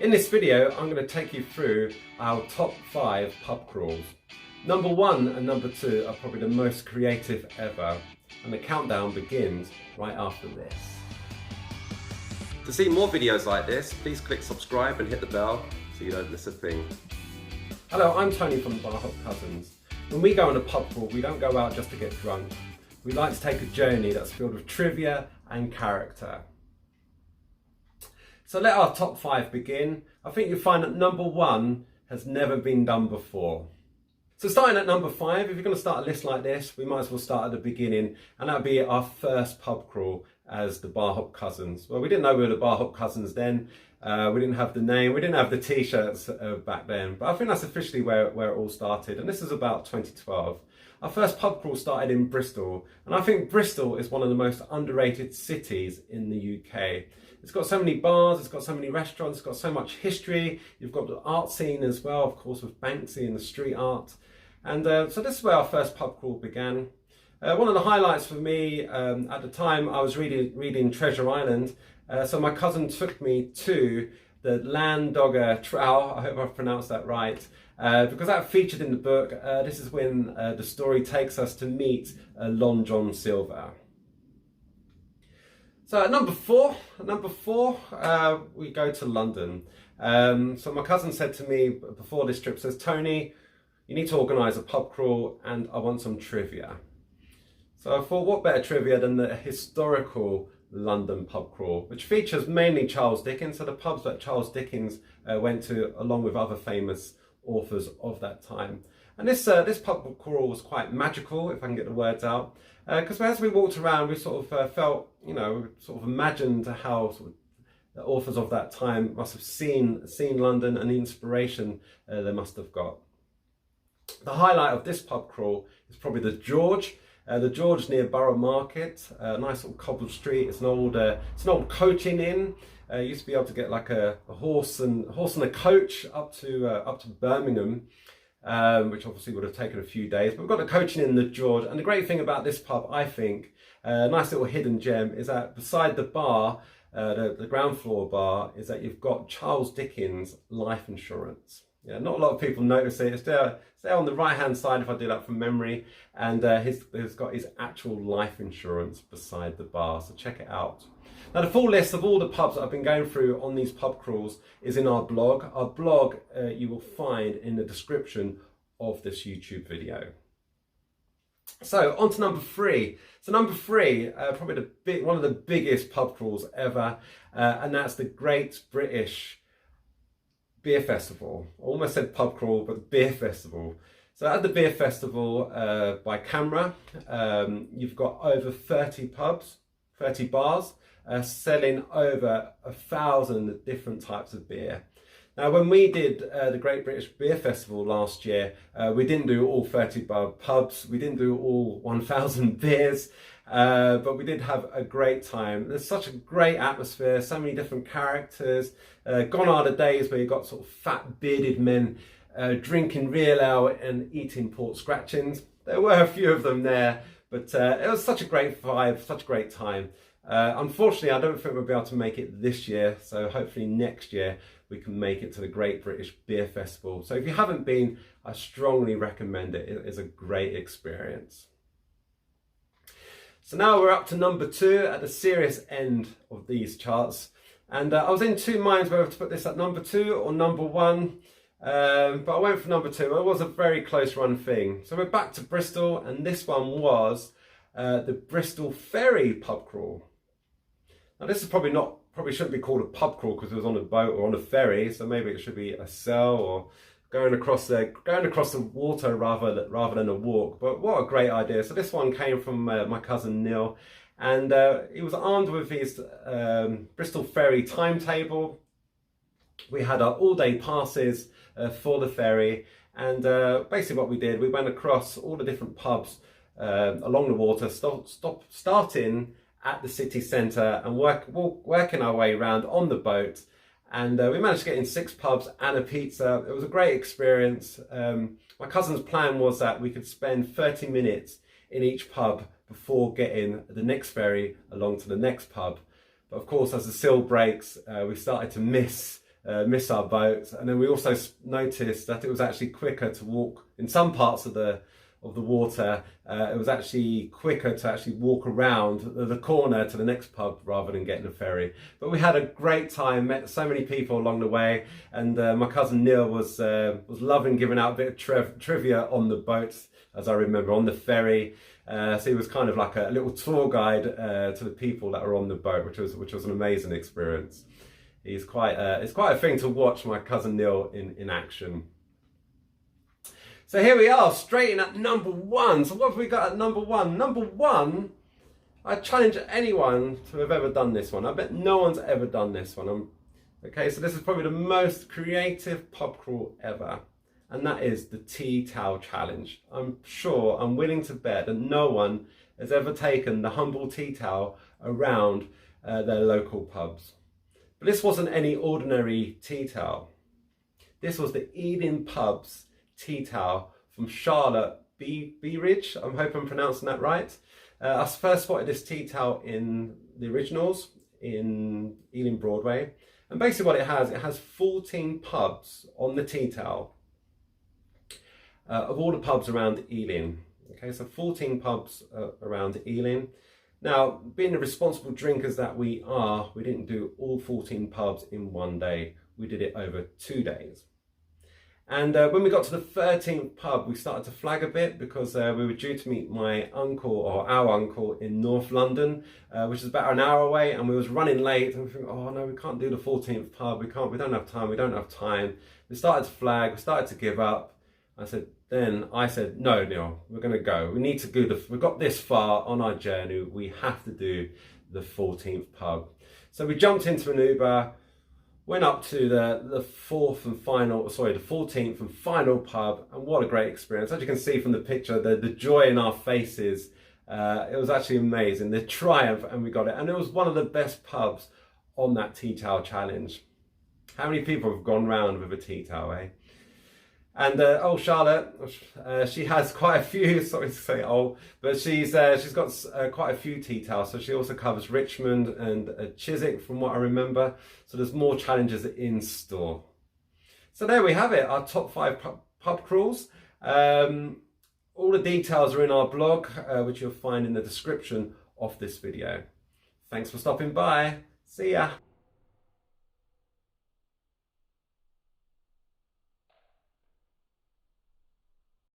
In this video, I'm going to take you through our top 5 pub crawls. Number 1 and number 2 are probably the most creative ever, and the countdown begins right after this. To see more videos like this, please click subscribe and hit the bell so you don't miss a thing. Hello, I'm Tony from the Bar Hop Cousins. When we go on a pub crawl, we don't go out just to get drunk. We like to take a journey that's filled with trivia and character. So let our top 5 begin. I think you'll find that number 1 has never been done before. So starting at number 5, if you're going to start a list like this, we might as well start at the beginning, and that'll be our first pub crawl as the Bar Hop Cousins. Well, we didn't know we were the Bar Hop Cousins then. We didn't have the name, we didn't have the t-shirts back then, but I think that's officially where it all started, and this is about 2012. Our first pub crawl started in Bristol, and I think Bristol is one of the most underrated cities in the UK. It's got so many bars, it's got so many restaurants, it's got so much history. You've got the art scene as well, of course, with Banksy and the street art. And so this is where our first pub crawl began. One of the highlights for me, at the time I was reading Treasure Island, so my cousin took me to the Landogger Trow, I hope I've pronounced that right, because that featured in the book. This is when the story takes us to meet Long John Silver. So at number four, we go to London. So my cousin said to me before this trip, says, Tony, you need to organise a pub crawl and I want some trivia. So I thought, what better trivia than the historical London pub crawl, which features mainly Charles Dickens, so the pubs that Charles Dickens went to along with other famous authors of that time. And this pub crawl was quite magical, if I can get the words out, because as we walked around, we sort of felt, sort of imagined how sort of the authors of that time must have seen London and the inspiration they must have got. The highlight of this pub crawl is probably the George. The George near Borough Market, a nice little cobbled street. It's an old coaching inn. You used to be able to get like a horse and a coach up to Birmingham, which obviously would have taken a few days. But we've got a coaching inn, the George, and the great thing about this pub, I think, a nice little hidden gem, is that beside the bar, the ground floor bar, is that you've got Charles Dickens' life insurance. Yeah, not a lot of people notice it. It's there on the right-hand side, if I do that from memory, and he's got his actual life insurance beside the bar, so check it out. Now, the full list of all the pubs that I've been going through on these pub crawls is in our blog. Our blog you will find in the description of this YouTube video. So, on to number 3. So number 3, probably one of the biggest pub crawls ever, and that's the Great British Beer Festival. I almost said pub crawl, but beer festival. So at the beer festival, by camera, you've got over 30 pubs, 30 bars, selling over 1,000 different types of beer. Now, when we did the Great British Beer Festival last year, we didn't do all 30 pubs, we didn't do all 1,000 beers, but we did have a great time. There's such a great atmosphere, so many different characters. Gone are the days where you've got sort of fat bearded men drinking real ale and eating pork scratchings. There were a few of them there, but it was such a great vibe, such a great time. Unfortunately, I don't think we'll be able to make it this year, so hopefully next year we can make it to the Great British Beer Festival. So if you haven't been, I strongly recommend it. It is a great experience. So now we're up to number 2 at the serious end of these charts. And I was in two minds whether to put this at number 2 or number 1. But I went for number 2. It was a very close run thing. So we're back to Bristol, and this one was the Bristol Ferry pub crawl. Now this is probably shouldn't be called a pub crawl because it was on a boat or on a ferry. So maybe it should be a sail or going across the water rather than a walk. But what a great idea. So this one came from my cousin Neal, and he was armed with his Bristol Ferry timetable. We had our all-day passes for the ferry, and basically what we did, we went across all the different pubs along the water, starting at the city centre and working our way around on the boat. And we managed to get in 6 pubs and a pizza. It was a great experience. My cousin's plan was that we could spend 30 minutes in each pub before getting the next ferry along to the next pub. But of course, as the seal breaks, we started to miss miss our boats. And then we also noticed that it was actually quicker to walk in some parts of the water. It was actually quicker to actually walk around the corner to the next pub rather than getting a ferry. But we had a great time, met so many people along the way, and my cousin Neal was loving giving out a bit of trivia on the boats, as I remember, on the ferry. So he was kind of like a little tour guide to the people that were on the boat, which was an amazing experience. It's quite a thing to watch my cousin Neal in action. So here we are, straight in at number one. So what have we got at number one? Number one, I challenge anyone to have ever done this one. I bet no one's ever done this one. Okay, so this is probably the most creative pub crawl ever. And that is the tea towel challenge. I'm willing to bet that no one has ever taken the humble tea towel around their local pubs. But this wasn't any ordinary tea towel. This was the Ealing Pub's tea towel from Charlotte Beeridge. I'm hoping I'm pronouncing that right. I first spotted this tea towel in the originals in Ealing Broadway. And basically what it has 14 pubs on the tea towel of all the pubs around Ealing. Okay, so 14 pubs around Ealing. Now, being the responsible drinkers that we are, we didn't do all 14 pubs in one day. We did it over 2 days. And when we got to the 13th pub, we started to flag a bit because we were due to meet my uncle, or our uncle, in North London, which is about an hour away, and we was running late, and we think, oh no, we can't do the 14th pub, we don't have time. We started to flag, we started to give up. I said, no, Neal, we're gonna go. We need to do we've got this far on our journey, we have to do the 14th pub. So we jumped into an Uber, went up to the 14th and final pub, and what a great experience. As you can see from the picture, the joy in our faces, it was actually amazing, the triumph, and we got it. And it was one of the best pubs on that tea towel challenge. How many people have gone round with a tea towel, eh? And Charlotte, she has quite a few, sorry to say but she's got quite a few tea towels. So she also covers Richmond and Chiswick, from what I remember. So there's more challenges in store. So there we have it, our top 5 pub crawls. All the details are in our blog, which you'll find in the description of this video. Thanks for stopping by. See ya.